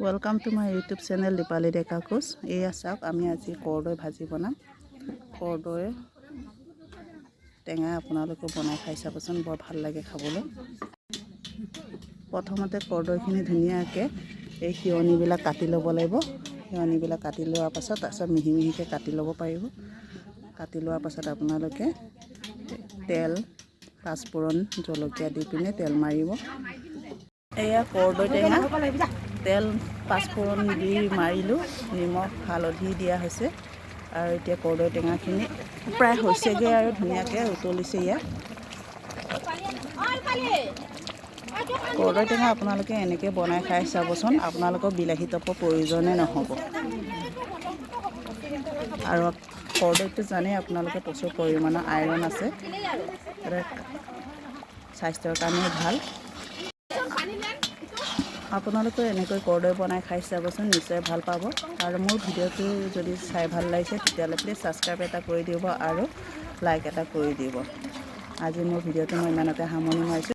Welcome to my YouTube channel Dipali Deka Koch. এয়া চাওক, আমি আজি কৰদৈ ভাজি বনাম। কৰদৈ টেঙা আপোনালোকে বনাই খাই চাবচোন, বৰ ভাল লাগে খাবলৈ। প্ৰথমতে কৰদৈখিনি ধুনীয়াকৈ এই সিয়নিবিলাক কাটি ল'ব লাগিব। সিয়নিবিলাক কাটি লোৱাৰ পাছত তাৰপিছত মিহি মিহিকৈ কাটি ল'ব পাৰিব। কাটি লোৱাৰ পাছত আপোনালোকে তেল, পাঁচফোৰণ, জলকীয়া দি পিনে তেল মাৰিব। এয়া কৰদৈ টেঙা, তেল পাঁচফোৰণ দি মাৰিলোঁ, নিমখ হালধি দিয়া হৈছে। আৰু এতিয়া কৰদৈ টেঙাখিনি প্ৰায় হৈছেগৈ আৰু ধুনীয়াকৈ উতলিছে। ইয়াত কৰদৈ টেঙা আপোনালোকে এনেকৈ বনাই খাই চাবচোন, আপোনালোকৰ বিলাহী টপৰ প্ৰয়োজনেই নহ'ব। আৰু কৰদৈটো জানেই আপোনালোকে প্ৰচুৰ পৰিমাণৰ আইৰণ আছে, স্বাস্থ্যৰ কাৰণেও ভাল। আপোনালোকে এনেকৈ কৰদৈ বনাই খাই চাবচোন, নিশ্চয় ভাল পাব। আৰু মোৰ ভিডিঅ'টো যদি চাই ভাল লাগিছে তেতিয়াহ'লে প্লিজ ছাবস্ক্ৰাইব এটা কৰি দিব আৰু লাইক এটা কৰি দিব। আজি মোৰ ভিডিঅ'টো মই ইমানতে সামৰণি মাৰিছোঁ।